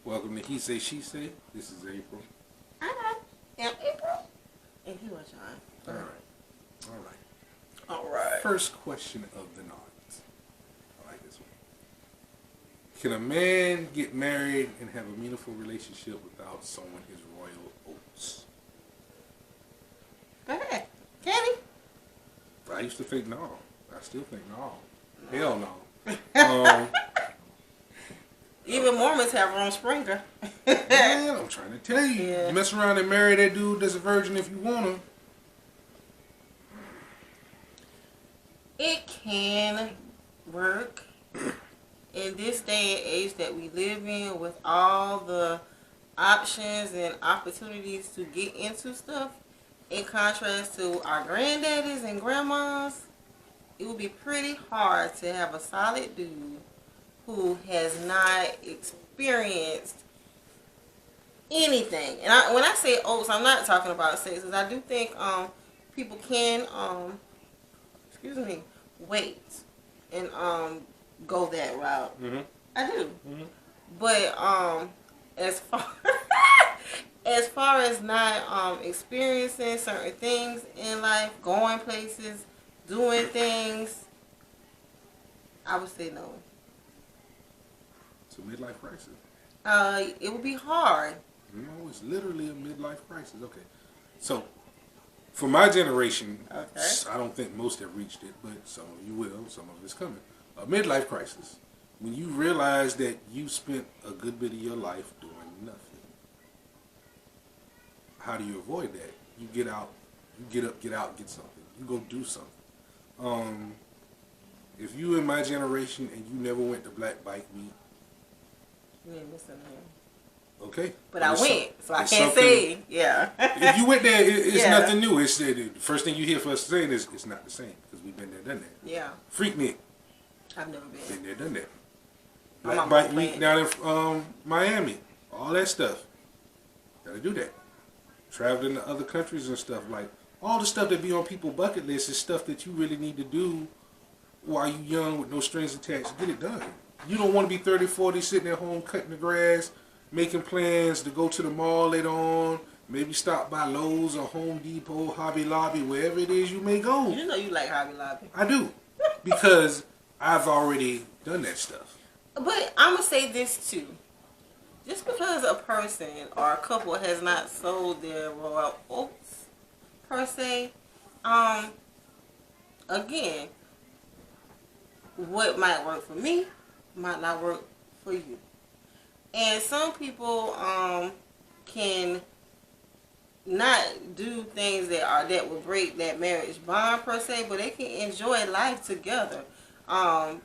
Welcome to He Say, She Say. This is April. I am April. And he was John. All right. First question of the night. I like this one. Can a man get married and have a meaningful relationship without sowing his royal oats? Go ahead. Can he? I used to think no. I still think no. Hell no. Even Mormons have Ron Springer. Man, I'm trying to tell you. Yeah. You mess around and marry that dude that's a virgin if you want him. It can work in this day and age that we live in, with all the options and opportunities to get into stuff. In contrast to our granddaddies and grandmas, it would be pretty hard to have a solid dude who has not experienced anything. And when I say oats, I'm not talking about sex, because I do think people can wait and go that route. Mm-hmm. I do. Mm-hmm. But as far as not experiencing certain things in life, going places, doing things, I would say no. It's a midlife crisis. It would be hard. No, it's literally a midlife crisis. Okay. So, for my generation, Okay. I don't think most have reached it, but some of you will. Some of it's coming. A midlife crisis. When you realize that you spent a good bit of your life doing nothing. How do you avoid that? You get out. You get up, get out, get something. You go do something. If you in my generation and you never went to Black Bike Week, You ain't missing him. okay. But I went, so I it's can't say, yeah. If you went there, it's Yeah. nothing new. It's the first thing you hear for us saying is it's not the same, because we've been there, done that. Yeah, Freaknik, I've never been. been there, done that. I'm Black on Bike my Week plan. down in Miami, all that stuff. Gotta do that. Traveling to other countries and stuff, like all the stuff that be on people's bucket list is stuff that you really need to do while you young with no strings attached. Get it done. You don't want to be 30, 40 sitting at home cutting the grass, making plans to go to the mall later on, maybe stop by Lowe's or Home Depot, Hobby Lobby, wherever it is you may go. You know you like Hobby Lobby. I do, because I've already done that stuff. But I'm going to say this too. Just because a person or a couple has not sold their royal oats, per se, again, what might work for me might not work for you. And some people can not do things that will break that marriage bond per se, but they can enjoy life together.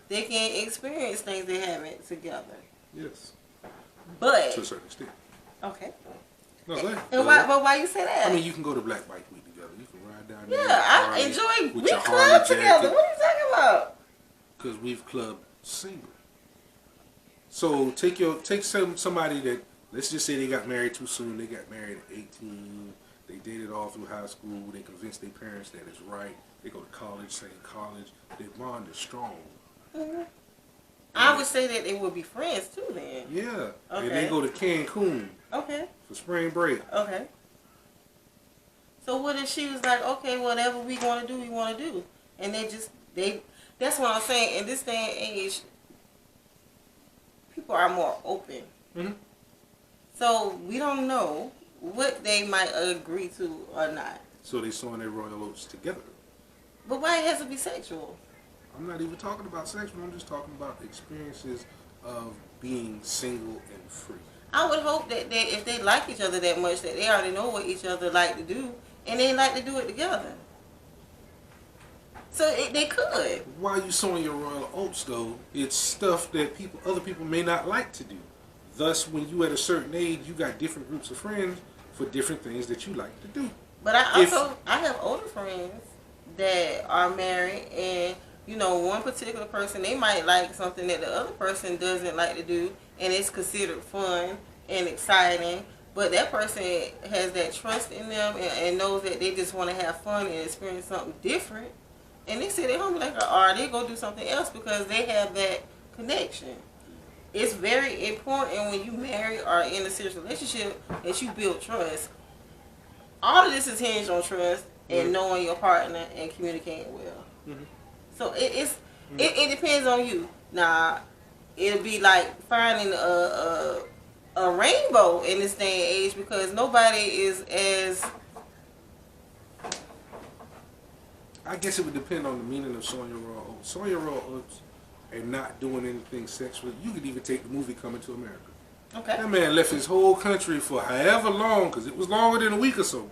They can experience things they haven't together. Yes, But to a certain extent. okay. No, go ahead. And why you say that? I mean, you can go to Black Bike Week together. You can ride down there. Yeah, I enjoy. with We your club Harley together. jacket. What are you talking about? Because we've clubbed single. So take somebody that, let's just say they got married too soon. They got married at 18. They dated all through high school. They convinced their parents that it's right. They go to college, same college. Their bond is strong. Mm-hmm. I would say that they would be friends too then. Yeah. Okay. And they go to Cancun Okay. for spring break. Okay. So what if she was like, okay, whatever we want to do, we want to do. And that's what I'm saying. In this day and age, people are more open. Mm-hmm. So we don't know what they might agree to or not. So they sowing their royal oats together. But why it has to be sexual? I'm not even talking about sexual. I'm just talking about experiences of being single and free. I would hope that if they like each other that much, that they already know what each other like to do, and they like to do it together. So they could. While you sowing your royal oats, though, it's stuff that other people may not like to do. Thus, when you at a certain age, you got different groups of friends for different things that you like to do. But I have older friends that are married, and one particular person, they might like something that the other person doesn't like to do, and it's considered fun and exciting. But that person has that trust in them and knows that they just want to have fun and experience something different. And they sit at home or they go do something else because they have that connection. it's very important when you marry or in a serious relationship that you build trust. All of this is hinged on trust and knowing your partner and communicating well. Mm-hmm. So it depends on you. Now, it'll be like finding a rainbow in this day and age because nobody is as. I guess it would depend on the meaning of sowing your raw oats. Sowing your raw oats and not doing anything sexual. You could even take the movie Coming to America. Okay. That man left his whole country for however long, because it was longer than a week or so.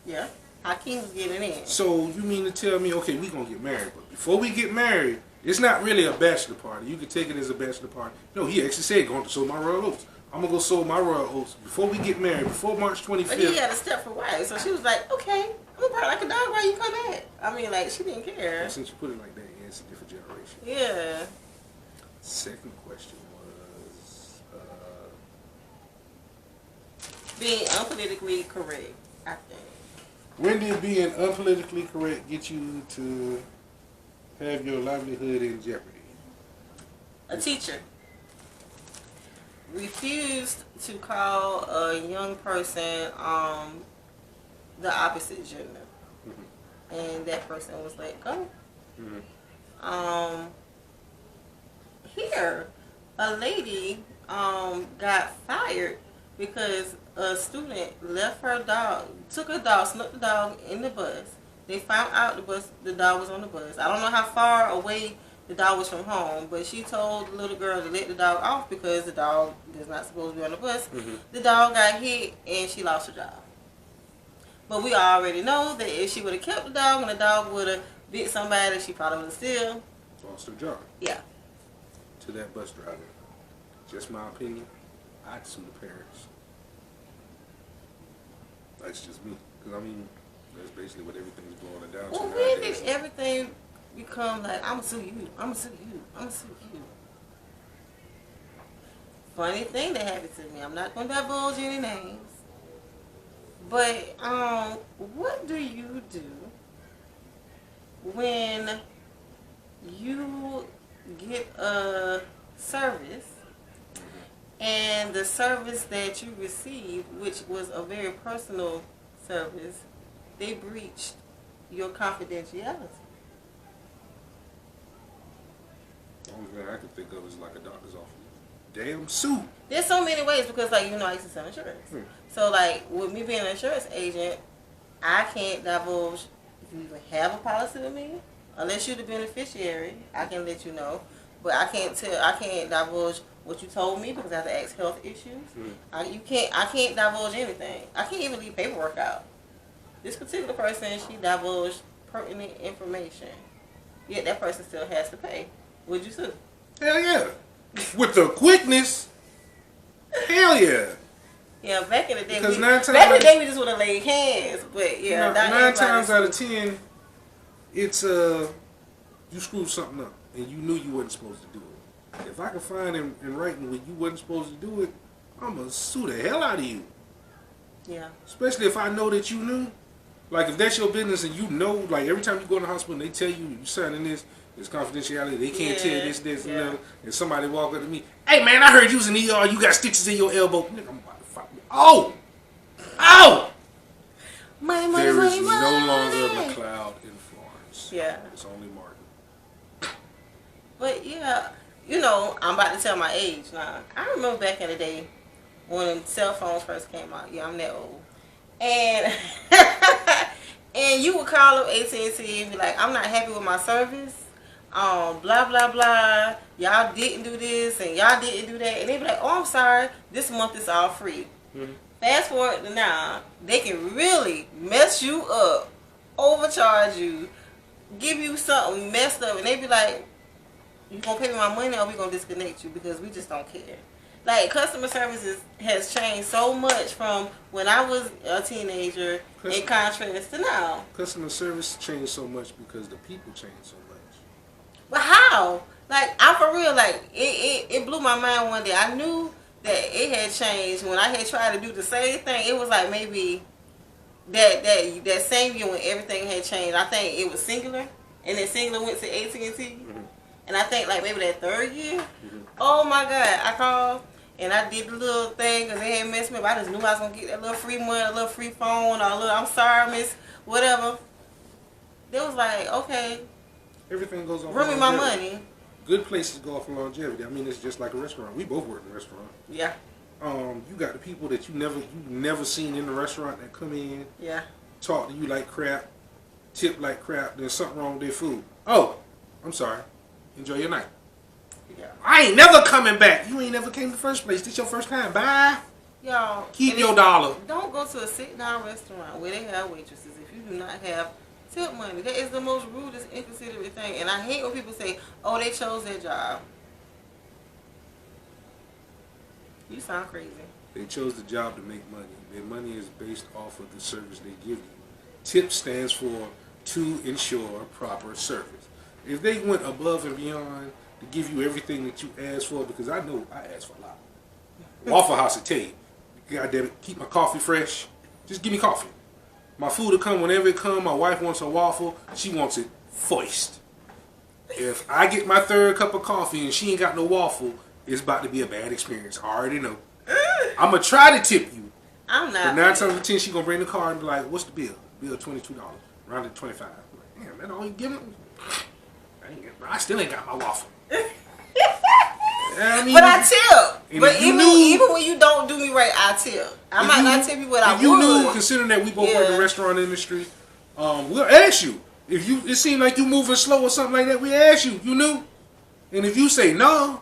Yeah. Hakeem was getting in. So you mean to tell me, okay, we gonna get married, but before we get married, it's not really a bachelor party. You could take it as a bachelor party. No, he actually said, going to sow my royal oats. I'm gonna go sow my royal oats before we get married, before March 25th. But he had a step for wife, so she was like, okay, I'm gonna bark like a dog while you come back. I mean, like, she didn't care. And since you put it like that, yeah, it's a different generation. Yeah. Second question was, Being unpolitically correct, I think. when did being unpolitically correct get you to have your livelihood in jeopardy? A teacher refused to call a young person the opposite gender. Mm-hmm. And that person was let go. Mm-hmm. Here, a lady got fired because a student left her dog, took her dog, snuck the dog in the bus. They found out the dog was on the bus. I don't know how far away the dog was from home, but she told the little girl to let the dog off because the dog is not supposed to be on the bus. Mm-hmm. The dog got hit and she lost her job. But we already know that if she would have kept the dog and the dog would have bit somebody, she probably would have still Lost her job. Yeah. To that bus driver. Just my opinion. I'd sue the parents. That's just me. Because, I mean, that's basically what everything's boiling down to Well, when nowadays. did everything become like, I'm going to sue you, I'm going to sue you, I'm going to sue you? Funny thing that happened to me. I'm not going to divulge any names. But, what do you do when you get a service and the service that you received, which was a very personal service, they breached your confidentiality? The only thing I can think of is like a doctor's office. Damn suit. There's so many ways because, like, you know, I used to sell insurance. So, like, with me being an insurance agent, I can't divulge if you even have a policy with me. Unless you're the beneficiary, I can let you know. But I can't divulge what you told me because I have to ask health issues. I can't divulge anything. I can't even leave paperwork out. This particular person, she divulged pertinent information. Yet that person still has to pay. Would you sue? Hell yeah. With the quickness. Hell yeah. Yeah, back in the day, Because we just would have laid hands. But yeah, nine times out of 10, it's you screwed something up and you knew you wasn't supposed to do it. If I can find in writing when you wasn't supposed to do it, I'm gonna sue the hell out of you. Yeah. Especially if I know that you knew. Like if that's your business and you know, like every time you go in the hospital and they tell you you signing this, it's confidentiality. They can't tell you this, and that. And somebody walk up to me, hey man, I heard you was in the ER. You got stitches in your elbow. Nigga, I'm about to fuck you. Oh! Money, There is no longer a McLeod in Florence. Yeah. It's only Martin. But yeah, you know, I'm about to tell my age now. I remember back in the day when cell phones first came out. Yeah, I'm that old. And and you would call up AT&T and be like, I'm not happy with my service. Blah blah blah. Y'all didn't do this and y'all didn't do that. And they'd be like, oh, I'm sorry. This month is all free. Fast forward to now, they can really mess you up, overcharge you, give you something messed up, and they be like, you gonna pay me my money or we gonna disconnect you because we just don't care. Like, customer services has changed so much from when I was a teenager in contrast to now. Customer service changed so much because the people changed so much. But how? Like, I'm for real, like, it blew my mind one day. I knew that it had changed when I had tried to do the same thing. It was like maybe that same year when everything had changed. I think it was Singular, and then Singular went to AT&T. And I think like maybe that third year, Oh my God, I called and I did the little thing because they had messed me up. I just knew I was going to get that little free money, a little free phone, or a little, I'm sorry, miss, whatever. They was like, okay, Everything goes off bring me of my longevity. money. Good places go off of longevity. I mean, it's just like a restaurant. We both work in a restaurant. Yeah, You got the people that you never seen in the restaurant that come in, yeah. talk to you like crap, tip like crap. There's something wrong with their food. Oh, I'm sorry. Enjoy your night. Yeah. I ain't never coming back. You ain't never came to the first place. This your first time. Bye. Y'all, Keep your dollar. don't go to a sit-down restaurant where they have waitresses if you do not have tip money. That is the most rudest, inconsiderate thing. And I hate when people say, oh, they chose their job. You sound crazy. They chose the job to make money. Their money is based off of the service they give you. TIP stands for to ensure proper service. If they went above and beyond to give you everything that you asked for, because I know I asked for a lot. Waffle House will tell you, God damn it, keep my coffee fresh. Just give me coffee. My food will come whenever it comes. My wife wants a waffle. She wants it first. If I get my third cup of coffee and she ain't got no waffle, it's about to be a bad experience. I already know. I'm going to try to tip you. I'm not. But 9 times out of 10, she going to bring the car and be like, what's the bill? Bill $22. Round it to 25. I'm like, damn, that all you give me? I still ain't got my waffle. I mean, but I tip. But even when you don't do me right, I tip. I might not tip you what I would. If you knew, considering that we both work in the restaurant industry, we'll ask you. If it seems like you moving slow or something like that, we ask you. You knew? And if you say no,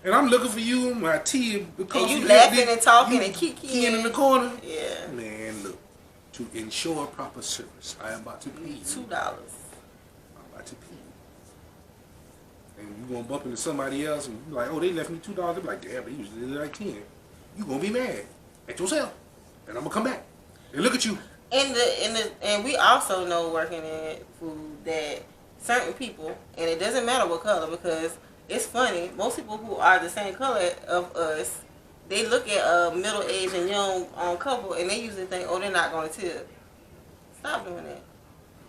and I'm looking for you, my tea, the coffee, and you laughing and talking and kicking in the corner. Yeah. Man, look. To ensure proper service, I am about to pay you $2. I'm about to pay you. And you gonna bump into somebody else and you like, oh, they left me $2. They're like, damn, they usually like 10. You gonna be mad at yourself, and I'm gonna come back and look at you. And we also know working in food that certain people, and it doesn't matter what color, because it's funny, most people who are the same color of us, they look at a middle-aged and young couple and they usually think, oh, they're not going to tip. Stop doing that.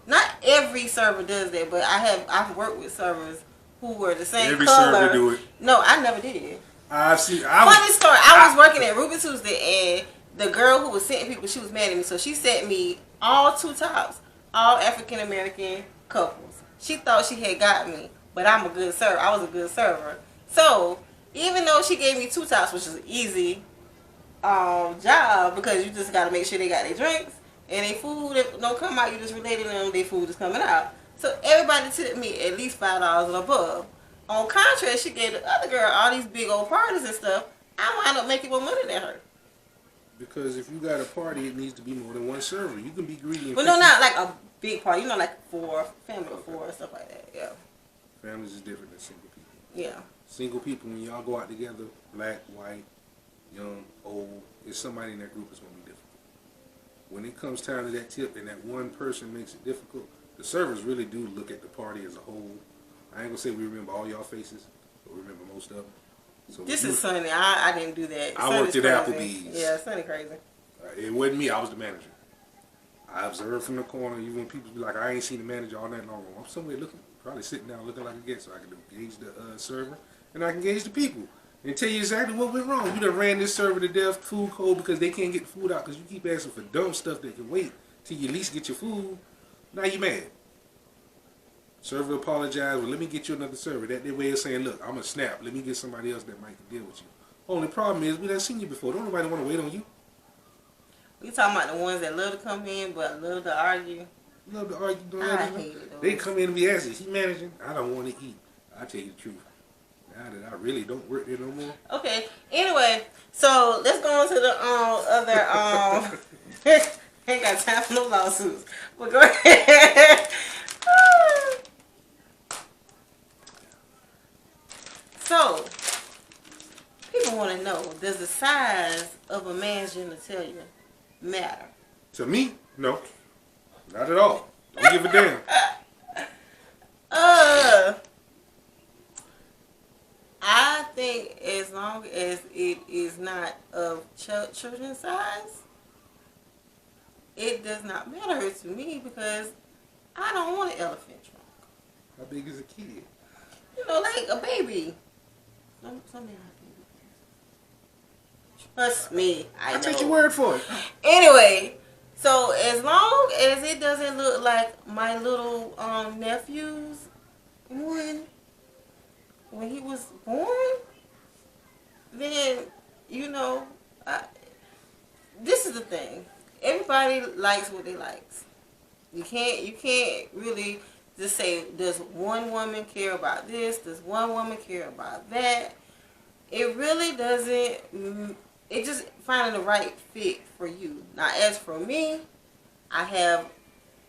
Not every server does that, but I've worked with servers who were the same every color. Every server do it. No, I never did. I've seen. Funny story. I was working at Ruby Tuesday, and the girl who was sending people, she was mad at me, so she sent me all 2 tops, all African American couples. She thought she had got me, but I'm a good server. I was a good server. So even though she gave me 2 tops, which is an easy job, because you just got to make sure they got their drinks and their food. If don't come out, you just related them, their food is coming out. So everybody tipped me at least $5 and above. On contrast, she gave the other girl all these big old parties and stuff. I wound up making more money than her. Because if you got a party, it needs to be more than one server. You can be greedy. But no, not like a big party. You know, like 4, family of 4, stuff like that. Yeah. Families is different than single people. Yeah. Single people, when y'all go out together, black, white, young, old, there's somebody in that group that's going to be difficult. When it comes time to that tip and that one person makes it difficult, the servers really do look at the party as a whole. I ain't going to say we remember all y'all faces, but we remember most of them. So this is Sunny. I didn't do that. I worked at Applebee's. Yeah, Sunny crazy. It wasn't me. I was the manager. I observed from the corner, even when people be like, I ain't seen the manager all night long. I'm somewhere looking, probably sitting down looking like a guest, so I can gauge the server and I can gauge the people and tell you exactly what went wrong. You done ran this server to death, food cold, because they can't get the food out because you keep asking for dumb stuff that can wait till you at least get your food. Now you mad. Server apologized. Well, let me get you another server. That their way of saying, look, I'm going to snap. Let me get somebody else that might deal with you. Only problem is we done seen you before. Don't nobody want to wait on you. We talking about the ones that love to come in but love to argue. Love to argue. I hate it. They come in and be asking, is he managing? I don't want to eat. I tell you the truth. Now that I really don't work there no more. Okay. Anyway, so let's go on to the other ain't got time for no lawsuits. But go ahead. So, people want to know, does the size of a man's genitalia matter? To me, no. Not at all. Don't give a damn. I think as long as it is not of children's size, it does not matter to me, because I don't want an elephant trunk. How big is a kid? You know, like a baby. Some men have to. Trust me, I I'll know. take your word for it. Anyway, so as long as it doesn't look like my little nephew's one when he was born, then you know, this is the thing. Everybody likes what they likes. You can't really just say, does one woman care about this? Does one woman care about that? It really doesn't. It just finding the right fit for you. Now, as for me, I have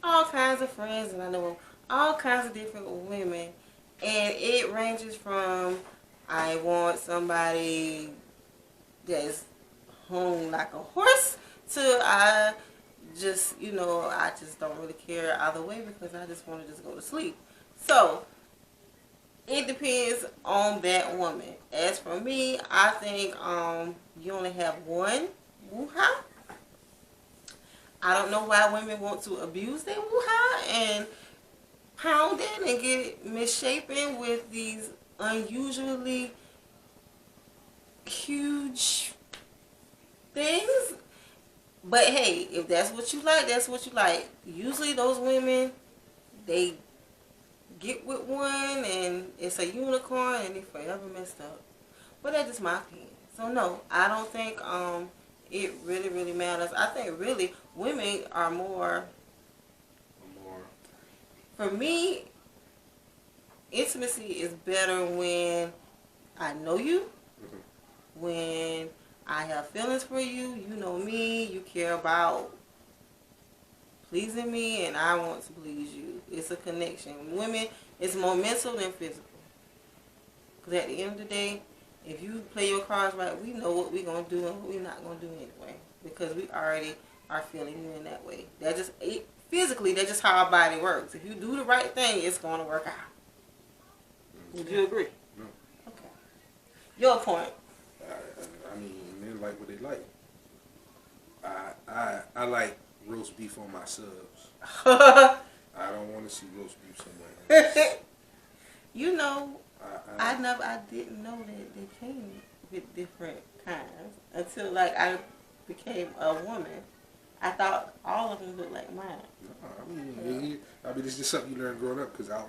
all kinds of friends, and I know all kinds of different women, and it ranges from I want somebody that's hung like a horse to I just don't really care either way because I just want to just go to sleep. So it depends on that woman. As for me, I think you only have one woo-ha. I don't know why women want to abuse their woo-ha and pound it and get it misshapen with these unusually huge things. But hey, if that's what you like, that's what you like. Usually those women, they get with one and it's a unicorn and they forever messed up. But that's just my opinion. So no, I don't think it really matters. I think really women are more. For me, intimacy is better when I know you, when I have feelings for you, you know me, you care about pleasing me, and I want to please you. It's a connection. Women, it's more mental than physical. Because at the end of the day, if you play your cards right, we know what we're going to do and what we're not going to do anyway. Because we already are feeling you in that way. Physically, that's just how our body works. If you do the right thing, it's going to work out. Would you agree? No. Okay. Your point. I mean, men like what they like. I like roast beef on my subs. I don't want to see roast beef somewhere else. You know, I didn't know that they came with different kinds until like I became a woman. I thought all of them looked like mine. No, I mean, it's just something you learn growing up. Because I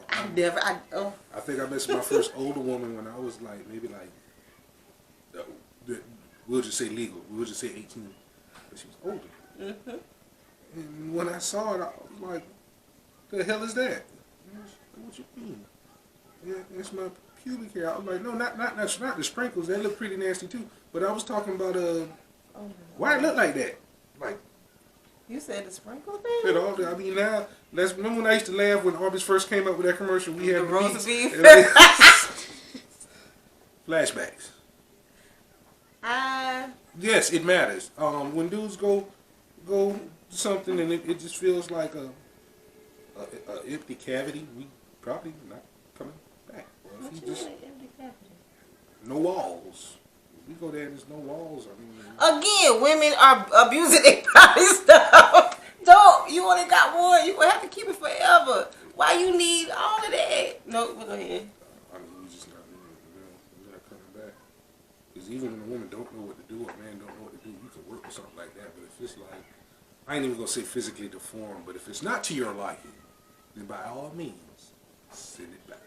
think I met my first older woman when I was like maybe like we'll just say legal. We'll just say 18, but she was older. Mm-hmm. And when I saw it, I was like, "The hell is that?" What you mean? Yeah, it's my pubic hair. I was like, "No, not the sprinkles. They look pretty nasty too." But I was talking about why it look like that, like. You said the sprinkle thing? You know, I mean, now, remember when I used to laugh when Arby's first came up with that commercial? We had the roast beef. Flashbacks. Yes, it matters. When dudes go to something and it just feels like a empty cavity, we probably not coming back. Or if you just empty cavity? no walls. We go there and there's no walls. I mean, again, women are abusing their body stuff. Don't you only got one? You gonna have to keep it forever. Why you need all of that? No, go ahead. I mean, we just we're not coming back. Because even when a woman don't know what to do, or a man don't know what to do, you can work with something like that. But if it's like, I ain't even gonna say physically deformed, but if it's not to your liking, then by all means, send it back.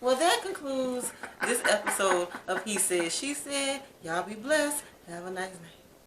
Well, that concludes this episode of He Said, She Said. Y'all be blessed. Have a nice night.